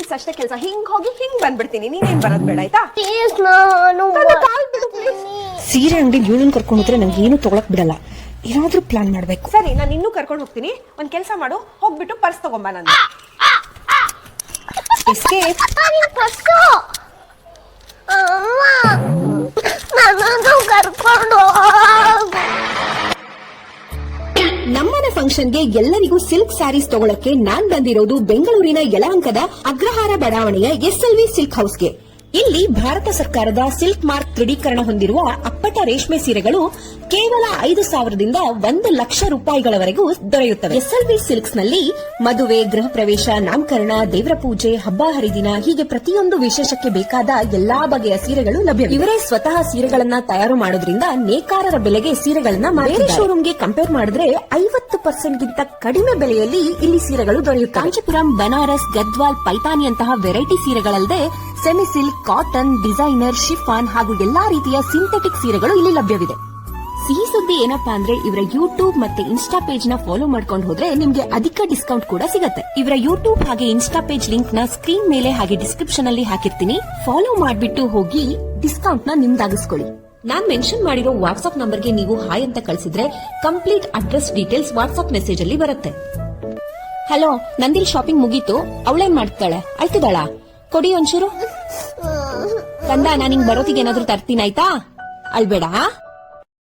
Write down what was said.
Minutes ಅಷ್ಟೇ ಕೆಲಸ. ಹಿಂಗ್ ಹೋಗಿ ಹಿಂಗ್ ಬಂದ್ಬಿಡ್ತೀನಿ. ನೀನೇನ್ ಬರೋದ್ ಬೇಡ ಆಯ್ತಾ? ಸೀರೆ ಅಂಗಡಿ ಇವಳನ್ನ ಕರ್ಕೊಂಡು ಹೋದ್ರೆ ನಂಗೆ ಏನು ತಗೊಳಕ್ ಬಿಡಲ್ಲ. ಏನಾದ್ರೂ ಪ್ಲಾನ್ ಮಾಡ್ಬೇಕು. ಸರಿ, ನಾನು ಇನ್ನೂ ಕರ್ಕೊಂಡು ಹೋಗ್ತೀನಿ. ಒಂದ್ ಕೆಲಸ ಮಾಡು, ಹೋಗ್ಬಿಟ್ಟು ಪರ್ಸ್ ತಗೊಂಬ. ನಾನು ನಮ್ಮನೆ ಫಂಕ್ಷನ್ಗೆ ಎಲ್ಲರಿಗೂ ಸಿಲ್ಕ್ ಸ್ಯಾರೀಸ್ ತಗೊಳಕ್ಕೆ ನಾನ್ ಬಂದಿರೋದು ಬೆಂಗಳೂರಿನ ಯಲಹಂಕದ ಅಗ್ರಹಾರ ಬಡಾವಣೆಯ SLV ಸಿಲ್ಕ್ ಹೌಸ್ಗೆ. ಇಲ್ಲಿ ಭಾರತ ಸರ್ಕಾರದ ಸಿಲ್ಕ್ ಮಾರ್ಕ್ ದೃಢೀಕರಣ ಹೊಂದಿರುವ ಅಪ್ಪಟ ರೇಷ್ಮೆ ಸೀರೆಗಳು ಕೇವಲ 5,000ದಿಂದ 1,00,000 ರೂಪಾಯಿಗಳವರೆಗೂ ದೊರೆಯುತ್ತವೆ. SLV ಸಿಲ್ಕ್ಸ್ ನಲ್ಲಿ ಮದುವೆ, ಗೃಹ ಪ್ರವೇಶ, ನಾಮಕರಣ, ದೇವರ ಪೂಜೆ, ಹಬ್ಬ ಹರಿದಿನ ಹೀಗೆ ಪ್ರತಿಯೊಂದು ವಿಶೇಷಕ್ಕೆ ಬೇಕಾದ ಎಲ್ಲಾ ಬಗೆಯ ಸೀರೆಗಳು ಲಭ್ಯ. ಇವರೇ ಸ್ವತಃ ಸೀರೆಗಳನ್ನ ತಯಾರು ಮಾಡೋದ್ರಿಂದ ನೇಕಾರರ ಬೆಲೆಗೆ ಸೀರೆಗಳನ್ನ ಬೇರೆ ಶೋರೂಮ್ಗೆ ಕಂಪೇರ್ ಮಾಡಿದ್ರೆ 50% ಗಿಂತ ಕಡಿಮೆ ಬೆಲೆಯಲ್ಲಿ ಇಲ್ಲಿ ಸೀರೆಗಳು ದೊರೆಯುತ್ತವೆ. ಕಾಂಚೀಪುರಂ, ಬನಾರಸ್, ಗದ್ವಾಲ್, ಪೈತಾನಿಯಂತಹ ವೆರೈಟಿ ಸೀರೆಗಳಲ್ಲದೆ semi silk, cotton, designer, chiffon ಹಾಗೂ ಎಲ್ಲಾ ರೀತಿಯ ಸಿಂಥೆಟಿಕ್ ಸೀರೆಗಳು ಇಲ್ಲಿ ಲಭ್ಯವಿದೆ. ಸಿಹಿ ಸುದ್ದಿ ಏನಪ್ಪಾ ಅಂದ್ರೆ ಇವರ ಯೂಟ್ಯೂಬ್ ಮತ್ತೆ ಇನ್ಸ್ಟಾ ಪೇಜ್ ನ ಫಾಲೋ ಮಾಡ್ಕೊಂಡು ಹೋದ್ರೆ ನಿಮ್ಗೆ ಅಧಿಕ ಡಿಸ್ಕೌಂಟ್ ಕೂಡ ಸಿಗುತ್ತೆ. ಇವರ ಯೂಟ್ಯೂಬ್ ಹಾಗೆ ಇನ್ಸ್ಟಾ ಪೇಜ್ ಲಿಂಕ್ ನ ಸ್ಕ್ರೀನ್ ಮೇಲೆ ಹಾಗೆ ಡಿಸ್ಕ್ರಿಪ್ಷನ್ ಅಲ್ಲಿ ಹಾಕಿರ್ತೀನಿ. ಫಾಲೋ ಮಾಡ್ಬಿಟ್ಟು ಹೋಗಿ ಡಿಸ್ಕೌಂಟ್ ನ ನಿಮ್ದಾಗಿಸ್ಕೊಳ್ಳಿ. ನಾನ್ ಮೆನ್ಷನ್ ಮಾಡಿರೋ ವಾಟ್ಸ್ಆಪ್ ನಂಬರ್ಗೆ ನೀವು ಹಾಯ್ ಅಂತ ಕಳಿಸಿದ್ರೆ complete address details WhatsApp message ಅಲ್ಲಿ ಬರುತ್ತೆ. ಹಲೋ, ನಂದಿಲ್ ಶಾಪಿಂಗ್ ಮುಗೀತು. ಅವಳೇನ್ ಮಾಡ್ತಾಳೆ? ಅಳ್ತಿದಾಳ? ಕೊಡಿ ಒಂಚೂರು. ಕಂದ, ನಾನಿಂಗ್ ಬರೋತಿಗೆ ಏನಾದ್ರೂ ತರ್ತೀನಿ ಆಯ್ತಾ? ಅಳ್ಬೇಡ.